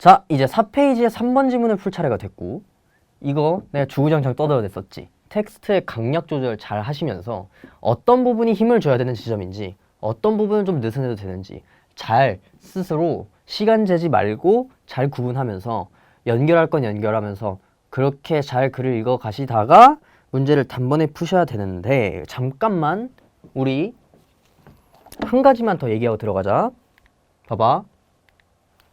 자, 이제 4페이지의 3번 지문을 풀 차례가 됐고, 이거 내가 주구장창 떠들어댔었지. 텍스트의 강약 조절 잘 하시면서 어떤 부분이 힘을 줘야 되는 지점인지, 어떤 부분은 좀 느슨해도 되는지 잘 스스로 시간 재지 말고 잘 구분하면서 연결할 건 연결하면서 그렇게 잘 글을 읽어 가시다가 문제를 단번에 푸셔야 되는데, 잠깐만 우리 한 가지만 더 얘기하고 들어가자. 봐봐.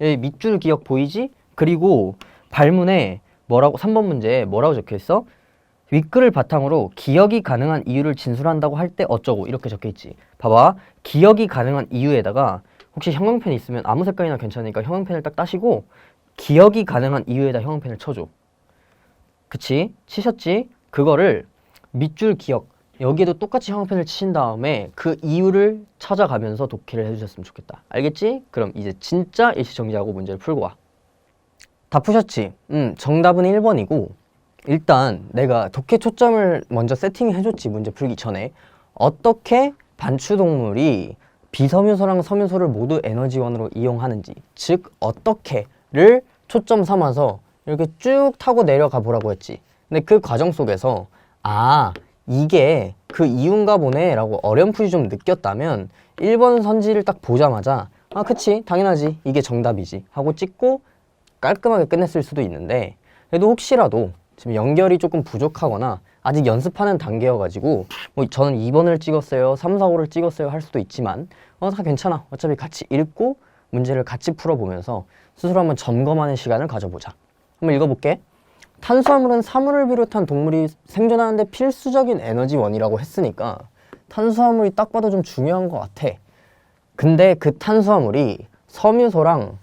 여기 밑줄 기억 보이지? 그리고 발문에 뭐라고 3번 문제에 뭐라고 적혀있어? 윗글을 바탕으로 기억이 가능한 이유를 진술한다고 할 때 어쩌고 이렇게 적혀있지. 봐봐. 기억이 가능한 이유에다가 혹시 형광펜 있으면 아무 색깔이나 괜찮으니까 형광펜을 딱 따시고 기억이 가능한 이유에다 형광펜을 쳐줘. 그치? 치셨지? 그거를 밑줄 기억 여기에도 똑같이 형광펜을 치신 다음에 그 이유를 찾아가면서 독해를 해주셨으면 좋겠다. 알겠지? 그럼 이제 진짜 일시정지하고 문제를 풀고 와. 다 푸셨지? 정답은 1번이고, 일단 내가 독해 초점을 먼저 세팅해줬지. 문제 풀기 전에 어떻게 반추동물이 비섬유소랑 섬유소를 모두 에너지원으로 이용하는지, 즉 어떻게를 초점 삼아서 이렇게 쭉 타고 내려가 보라고 했지. 근데 그 과정 속에서 이게 그 이유인가 보네 라고 어렴풋이 좀 느꼈다면 1번 선지를 딱 보자마자 그치 당연하지 이게 정답이지 하고 찍고 깔끔하게 끝냈을 수도 있는데, 그래도 혹시라도 지금 연결이 조금 부족하거나 아직 연습하는 단계여가지고 뭐 저는 2번을 찍었어요 3, 4, 5를 찍었어요 할 수도 있지만 다 괜찮아. 어차피 같이 읽고 문제를 같이 풀어보면서 스스로 한번 점검하는 시간을 가져보자. 한번 읽어볼게. 탄수화물은 사물을 비롯한 동물이 생존하는데 필수적인 에너지원이라고 했으니까 탄수화물이 딱 봐도 좀 중요한 것 같아. 근데 그 탄수화물이 섬유소랑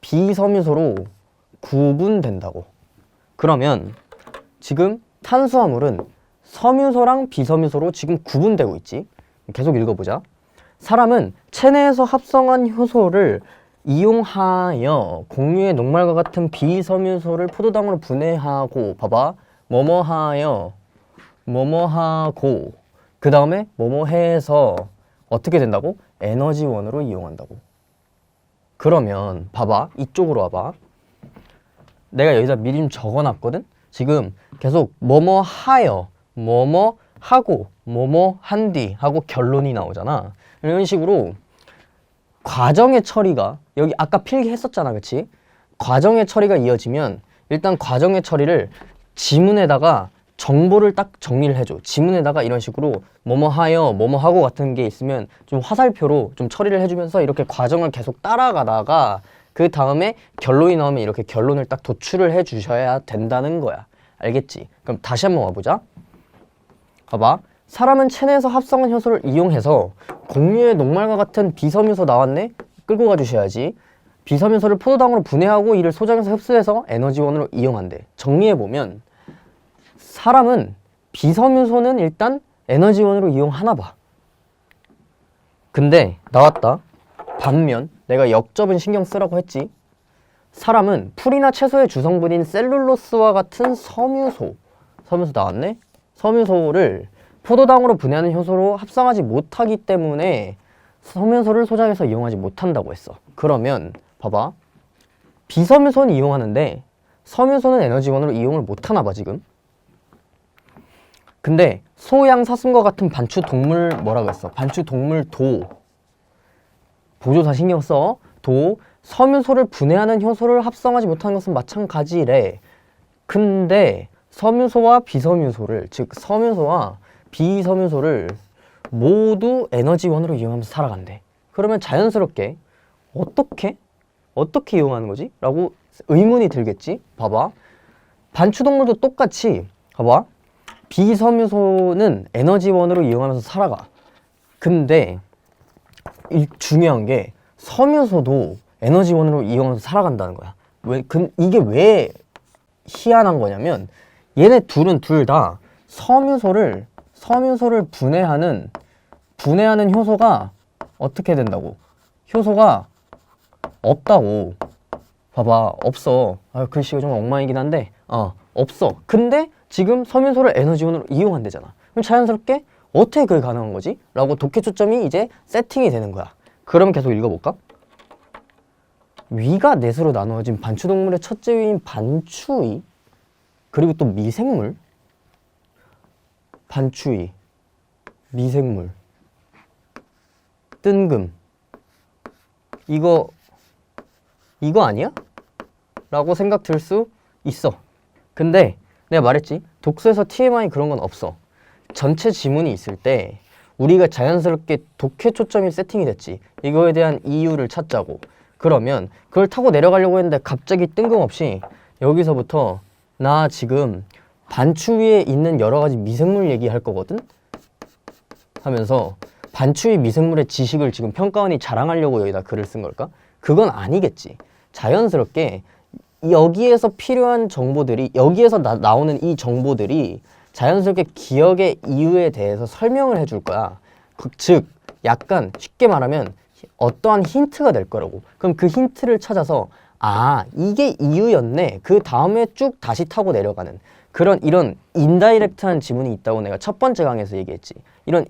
비섬유소로 구분된다고. 그러면 지금 탄수화물은 섬유소랑 비섬유소로 지금 구분되고 있지. 계속 읽어보자. 사람은 체내에서 합성한 효소를 이용하여 공유의 녹말과 같은 비섬유소를 포도당으로 분해하고, 봐봐, 뭐뭐하여 뭐뭐하고 그 다음에 뭐뭐해서 어떻게 된다고? 에너지원으로 이용한다고. 그러면 봐봐, 이쪽으로 와봐. 내가 여기다 미리 좀 적어놨거든? 지금 계속 뭐뭐하여 뭐뭐하고 뭐뭐한뒤 하고 결론이 나오잖아. 이런 식으로 과정의 처리가 여기 아까 필기했었잖아, 그치? 과정의 처리가 이어지면 일단 과정의 처리를 지문에다가 정보를 딱 정리를 해줘. 지문에다가 이런 식으로 뭐뭐하여 뭐뭐하고 같은 게 있으면 좀 화살표로 좀 처리를 해주면서 이렇게 과정을 계속 따라가다가 그 다음에 결론이 나오면 이렇게 결론을 딱 도출을 해 주셔야 된다는 거야. 알겠지? 그럼 다시 한번 와보자. 봐봐. 사람은 체내에서 합성한 효소를 이용해서 공유의 녹말과 같은 비섬유소 나왔네? 끌고 가주셔야지. 비섬유소를 포도당으로 분해하고 이를 소장해서 흡수해서 에너지원으로 이용한대. 정리해보면 사람은 비섬유소는 일단 에너지원으로 이용하나 봐. 근데 나왔다. 반면 내가 역접은 신경 쓰라고 했지. 사람은 풀이나 채소의 주성분인 셀룰로스와 같은 섬유소 나왔네? 섬유소를 포도당으로 분해하는 효소로 합성하지 못하기 때문에 섬유소를 소장해서 이용하지 못한다고 했어. 그러면 봐봐. 비섬유소는 이용하는데 섬유소는 에너지원으로 이용을 못하나 봐 지금. 근데 소양 사슴과 같은 반추동물 뭐라고 했어? 반추동물 보조사 신경 써. 섬유소를 분해하는 효소를 합성하지 못하는 것은 마찬가지래. 근데 섬유소와 비섬유소를, 즉 섬유소와 비섬유소를 모두 에너지원으로 이용하면서 살아간대. 그러면 자연스럽게 어떻게 이용하는 거지? 라고 의문이 들겠지? 봐봐. 반추동물도 똑같이 봐봐. 비섬유소는 에너지원으로 이용하면서 살아가. 근데 중요한 게 섬유소도 에너지원으로 이용하면서 살아간다는 거야. 이게 왜 희한한 거냐면 얘네 둘은 둘 다 섬유소를 분해하는 효소가 어떻게 된다고? 효소가 없다고. 봐봐, 없어. 글씨가 좀 엉망이긴 한데 없어. 근데 지금 섬유소를 에너지원으로 이용한대잖아. 그럼 자연스럽게 어떻게 그게 가능한 거지? 라고 독해 초점이 이제 세팅이 되는 거야. 그럼 계속 읽어볼까? 위가 넷으로 나누어진 반추동물의 첫째 위인 반추위, 그리고 또 미생물, 반추위, 미생물, 뜬금, 이거 아니야? 라고 생각 들 수 있어. 근데 내가 말했지, 독서에서 TMI 그런 건 없어. 전체 지문이 있을 때 우리가 자연스럽게 독해 초점이 세팅이 됐지. 이거에 대한 이유를 찾자고. 그러면 그걸 타고 내려가려고 했는데 갑자기 뜬금없이 여기서부터 나 지금 반추위에 있는 여러 가지 미생물 얘기할 거거든? 하면서 반추위 미생물의 지식을 지금 평가원이 자랑하려고 여기다 글을 쓴 걸까? 그건 아니겠지. 자연스럽게 여기에서 필요한 정보들이, 여기에서 나오는 이 정보들이 자연스럽게 기억의 이유에 대해서 설명을 해줄 거야. 즉 약간 쉽게 말하면 어떠한 힌트가 될 거라고. 그럼 그 힌트를 찾아서 아, 이게 이유였네. 그 다음에 쭉 다시 타고 내려가는 그런 이런 인다이렉트한 지문이 있다고 내가 첫 번째 강의에서 얘기했지. 이런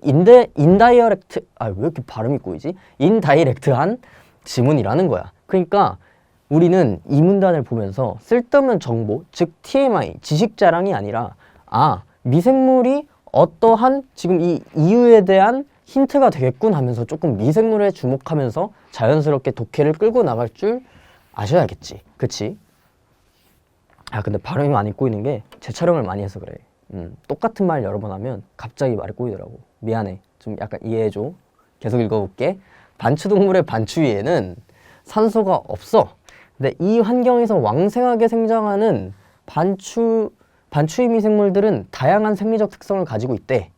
인다이렉트, 왜 이렇게 발음이 꼬이지? 인다이렉트한 지문이라는 거야. 그러니까 우리는 이 문단을 보면서 쓸데없는 정보, 즉 TMI, 지식 자랑이 아니라 미생물이 어떠한 지금 이 이유에 대한 힌트가 되겠군 하면서 조금 미생물에 주목하면서 자연스럽게 독해를 끌고 나갈 줄 아셔야겠지. 그치? 근데 발음이 많이 꼬이는 게 재촬영을 많이 해서 그래. 똑같은 말 여러 번 하면 갑자기 말이 꼬이더라고. 미안해. 좀 약간 이해해줘. 계속 읽어볼게. 반추동물의 반추위에는 산소가 없어. 근데 이 환경에서 왕생하게 생장하는 반추위 미생물들은 다양한 생리적 특성을 가지고 있대.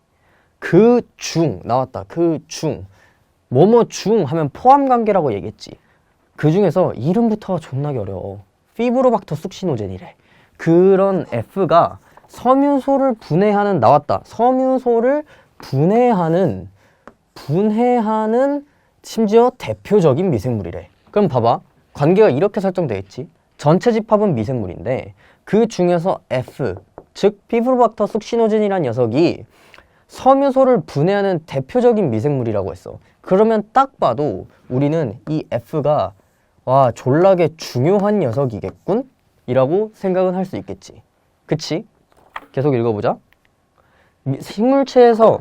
그 중, 나왔다. 그 중, 뭐뭐 중 하면 포함관계라고 얘기했지. 그 중에서 이름부터가 존나게 어려워. 피브로박터 숙시노젠이래. 그런 F가 섬유소를 분해하는, 나왔다. 섬유소를 분해하는 심지어 대표적인 미생물이래. 그럼 봐봐. 관계가 이렇게 설정되어 있지. 전체 집합은 미생물인데 그 중에서 F, 즉 피브로박터 숙시노젠이란 녀석이 섬유소를 분해하는 대표적인 미생물이라고 했어. 그러면 딱 봐도 우리는 이 F가 와, 졸라게 중요한 녀석이겠군? 이라고 생각은 할 수 있겠지. 그치? 계속 읽어보자. 생물체에서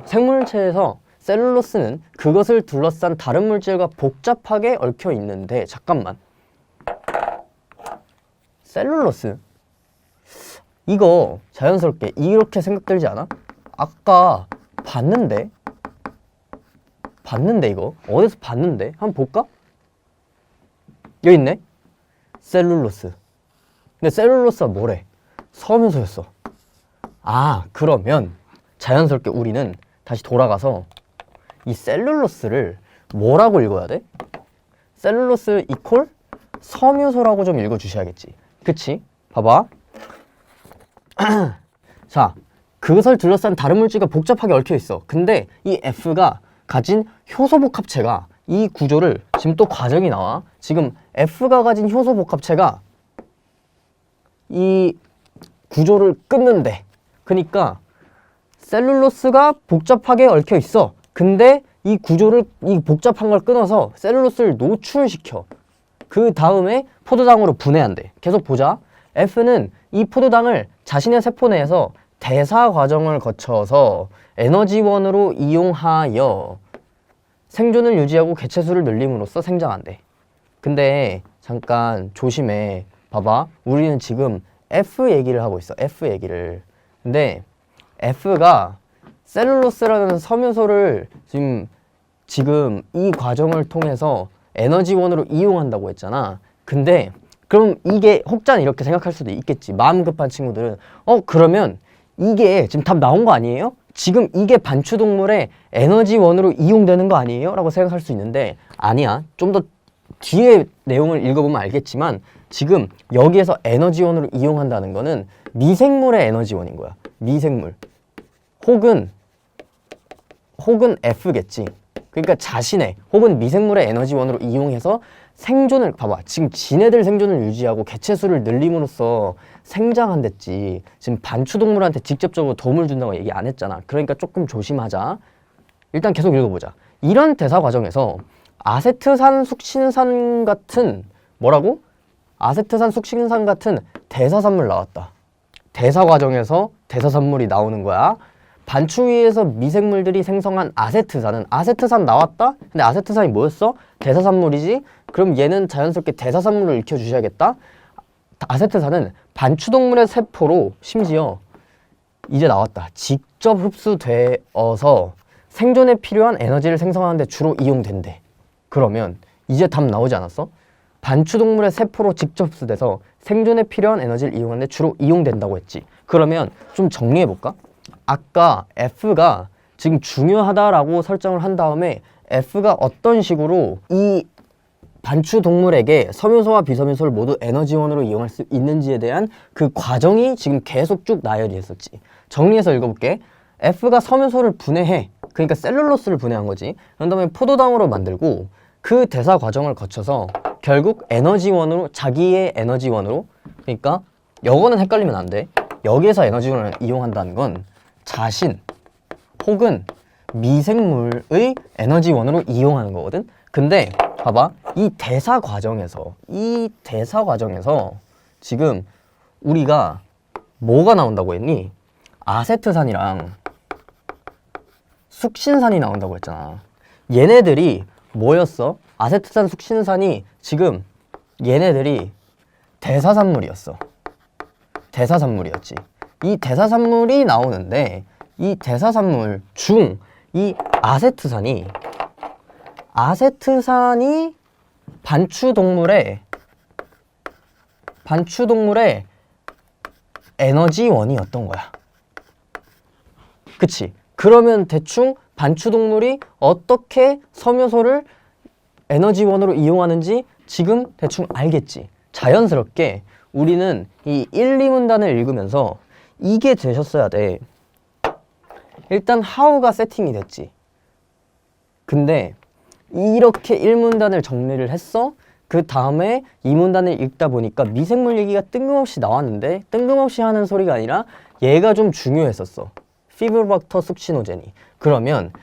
셀룰로스는 그것을 둘러싼 다른 물질과 복잡하게 얽혀 있는데, 잠깐만. 셀룰로스? 이거 자연스럽게 이렇게 생각들지 않아? 아까 봤는데 이거 어디서 봤는데? 한번 볼까? 여기 있네. 셀룰로스. 근데 셀룰로스가 뭐래? 섬유소였어. 그러면 자연스럽게 우리는 다시 돌아가서 이 셀룰로스를 뭐라고 읽어야 돼? 셀룰로스 이퀄 섬유소라고 좀 읽어주셔야겠지. 그치? 봐봐. 자, 그것을 둘러싼 다른 물질과 복잡하게 얽혀 있어. 근데 이 F가 가진 효소 복합체가 이 구조를, 지금 또 과정이 나와. 지금 F가 가진 효소 복합체가 이 구조를 끊는데, 그러니까 셀룰로스가 복잡하게 얽혀 있어. 근데 이 구조를, 이 복잡한 걸 끊어서 셀룰로스를 노출시켜. 그 다음에 포도당으로 분해한대. 계속 보자. F는 이 포도당을 자신의 세포 내에서 대사 과정을 거쳐서 에너지원으로 이용하여 생존을 유지하고 개체수를 늘림으로써 생장한대. 근데 잠깐 조심해. 봐봐. 우리는 지금 F 얘기를 하고 있어. F 얘기를. 근데 F가 셀룰로스라는 섬유소를 지금 이 과정을 통해서 에너지원으로 이용한다고 했잖아. 근데 그럼 이게 혹자는 이렇게 생각할 수도 있겠지. 마음 급한 친구들은 그러면 이게 지금 답 나온 거 아니에요? 지금 이게 반추동물의 에너지원으로 이용되는 거 아니에요? 라고 생각할 수 있는데 아니야. 좀 더 뒤에 내용을 읽어보면 알겠지만 지금 여기에서 에너지원으로 이용한다는 거는 미생물의 에너지원인 거야. 미생물. 혹은 F겠지. 그러니까 자신의 혹은 미생물의 에너지원으로 이용해서 생존을, 봐봐. 지금 지네들 생존을 유지하고 개체수를 늘림으로써 생장한댔지. 지금 반추동물한테 직접적으로 도움을 준다고 얘기 안 했잖아. 그러니까 조금 조심하자. 일단 계속 읽어보자. 이런 대사 과정에서 아세트산, 숙신산 같은 뭐라고? 아세트산, 숙신산 같은 대사산물 나왔다. 대사 과정에서 대사산물이 나오는 거야. 반추위에서 미생물들이 생성한 아세트산 나왔다? 근데 아세트산이 뭐였어? 대사산물이지? 그럼 얘는 자연스럽게 대사산물로 익혀주셔야겠다. 아세트산은 반추동물의 세포로 심지어 이제 나왔다. 직접 흡수되어서 생존에 필요한 에너지를 생성하는 데 주로 이용된대. 그러면 이제 답 나오지 않았어? 반추동물의 세포로 직접 흡수돼서 생존에 필요한 에너지를 이용하는 데 주로 이용된다고 했지. 그러면 좀 정리해볼까? 아까 F가 지금 중요하다라고 설정을 한 다음에 F가 어떤 식으로 이 반추동물에게 섬유소와 비섬유소를 모두 에너지원으로 이용할 수 있는지에 대한 그 과정이 지금 계속 쭉 나열이 했었지. 정리해서 읽어볼게. F가 섬유소를 분해해. 그러니까 셀룰로스를 분해한 거지. 그런 다음에 포도당으로 만들고 그 대사 과정을 거쳐서 결국 에너지원으로, 자기의 에너지원으로, 그러니까 이거는 헷갈리면 안 돼. 여기에서 에너지원을 이용한다는 건 자신 혹은 미생물의 에너지원으로 이용하는 거거든. 근데 봐봐, 이 대사 과정에서 지금 우리가 뭐가 나온다고 했니? 아세트산이랑 숙신산이 나온다고 했잖아. 얘네들이 뭐였어? 아세트산, 숙신산이 지금 얘네들이 대사산물이었어. 대사산물이었지. 이 대사산물이 나오는데 이 대사산물 중 이 아세트산이 반추동물의 에너지원이었던 거야. 그치? 그러면 대충 반추동물이 어떻게 섬유소를 에너지원으로 이용하는지 지금 대충 알겠지? 자연스럽게 우리는 이 1, 2문단을 읽으면서 이게 되셨어야 돼. 일단 how가 세팅이 됐지. 근데 이렇게 1문단을 정리를 했어? 그 다음에 2문단을 읽다 보니까 미생물 얘기가 뜬금없이 나왔는데 뜬금없이 하는 소리가 아니라 얘가 좀 중요했었어. 피브로박터 숙시노젠이. 그러면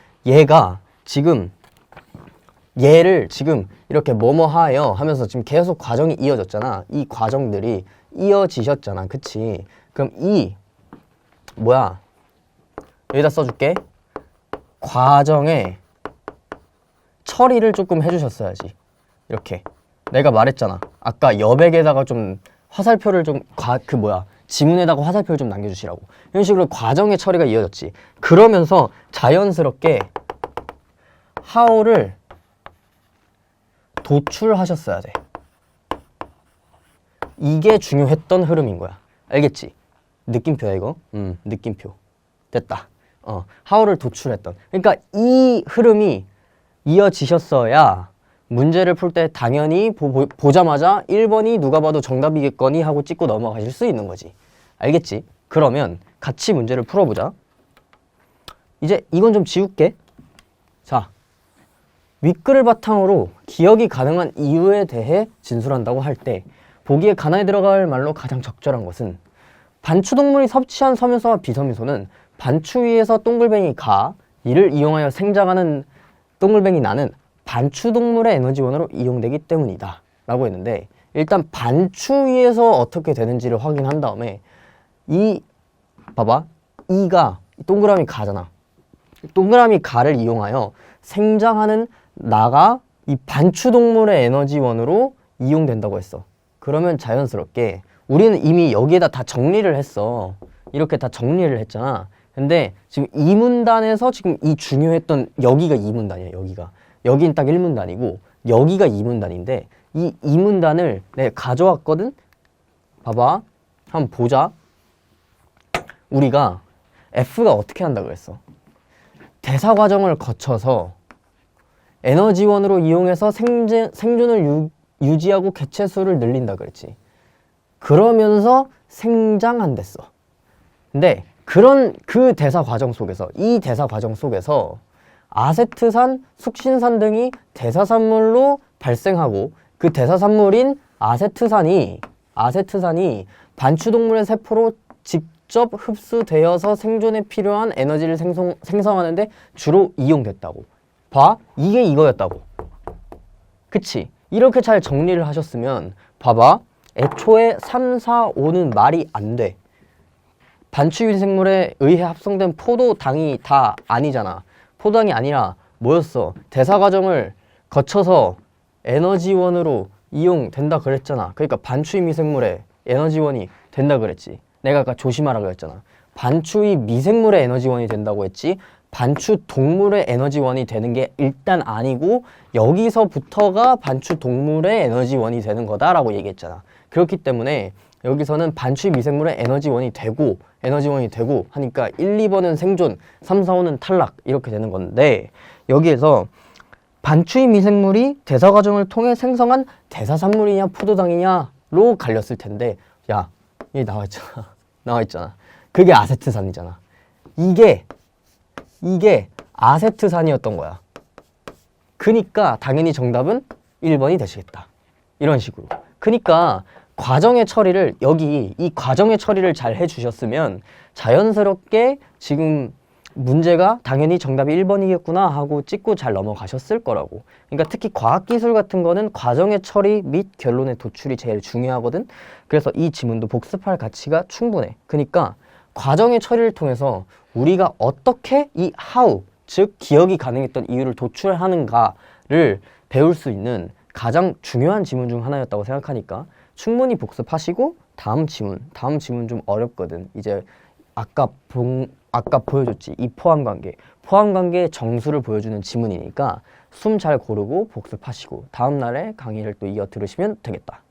얘를 지금 이렇게 뭐뭐 하여 하면서 지금 계속 과정이 이어졌잖아. 이 과정들이 이어지셨잖아. 그치? 그럼 여기다 써줄게. 과정에 처리를 조금 해주셨어야지. 이렇게 내가 말했잖아. 아까 여백에다가 좀 화살표를 지문에다가 화살표를 좀 남겨주시라고. 이런 식으로 과정의 처리가 이어졌지. 그러면서 자연스럽게 how를 도출하셨어야 돼. 이게 중요했던 흐름인 거야. 알겠지? 느낌표야 이거. 느낌표. 됐다. how를 도출했던. 그러니까 이 흐름이 이어지셨어야 문제를 풀 때 당연히 보자마자 1번이 누가 봐도 정답이겠거니 하고 찍고 넘어가실 수 있는 거지. 알겠지? 그러면 같이 문제를 풀어보자. 이제 이건 좀 지울게. 자, 윗글을 바탕으로 기억이 가능한 이유에 대해 진술한다고 할 때 보기에 가나에 들어갈 말로 가장 적절한 것은 반추동물이 섭취한 섬유소와 비섬유소는 반추위에서 동글뱅이 이를 이용하여 생장하는 동글뱅이 나는 반추동물의 에너지원으로 이용되기 때문이다 라고 했는데, 일단 반추위에서 어떻게 되는지를 확인한 다음에 봐봐, 이가 동그라미 가잖아. 동그라미 가를 이용하여 생장하는 나가 이 반추동물의 에너지원으로 이용된다고 했어. 그러면 자연스럽게 우리는 이미 여기에다 다 정리를 했어. 이렇게 다 정리를 했잖아. 근데 지금 2문단에서 지금 이 중요했던 여기가 2문단이야. 여긴 딱 1문단이고 여기가 2문단인데 이 2문단을 내가 가져왔거든? 봐봐. 한번 보자. 우리가 F가 어떻게 한다고 그랬어? 대사 과정을 거쳐서 에너지원으로 이용해서 생존을 유지하고 개체 수를 늘린다 그랬지. 그러면서 생장한댔어. 근데 그 대사 과정 속에서, 이 대사 과정 속에서 아세트산, 숙신산 등이 대사산물로 발생하고 그 대사산물인 아세트산이 반추동물의 세포로 직접 흡수되어서 생존에 필요한 에너지를 생성하는데 주로 이용됐다고. 봐, 이게 이거였다고. 그치? 이렇게 잘 정리를 하셨으면 봐봐. 애초에 3, 4, 5는 말이 안 돼. 반추미생물에 의해 합성된 포도당이 다 아니잖아. 포도당이 아니라 뭐였어? 대사 과정을 거쳐서 에너지원으로 이용된다 그랬잖아. 그러니까 반추위 미생물의 에너지원이 된다 그랬지. 내가 아까 조심하라 그랬잖아. 반추위 미생물의 에너지원이 된다고 했지. 반추 동물의 에너지원이 되는 게 일단 아니고 여기서부터가 반추 동물의 에너지원이 되는 거다라고 얘기했잖아. 그렇기 때문에 여기서는 반추위 미생물의 에너지원이 되고 하니까 1, 2번은 생존, 3, 4, 5는 탈락 이렇게 되는 건데 여기에서 반추위 미생물이 대사 과정을 통해 생성한 대사산물이냐 포도당이냐로 갈렸을 텐데 야, 여기 나와 있잖아. 그게 아세트산이잖아. 이게 아세트산이었던 거야. 그니까 당연히 정답은 1번이 되시겠다. 이런 식으로. 그니까 과정의 처리를 이 과정의 처리를 잘 해주셨으면 자연스럽게 지금 문제가 당연히 정답이 1번이겠구나 하고 찍고 잘 넘어가셨을 거라고. 그러니까 특히 과학기술 같은 거는 과정의 처리 및 결론의 도출이 제일 중요하거든. 그래서 이 지문도 복습할 가치가 충분해. 그러니까 과정의 처리를 통해서 우리가 어떻게 이 how, 즉 기억이 가능했던 이유를 도출하는가를 배울 수 있는 가장 중요한 지문 중 하나였다고 생각하니까 충분히 복습하시고 다음 지문 좀 어렵거든. 이제 아까 보여줬지. 이 포함관계의 정수를 보여주는 지문이니까 숨 잘 고르고 복습하시고 다음 날에 강의를 또 이어 들으시면 되겠다.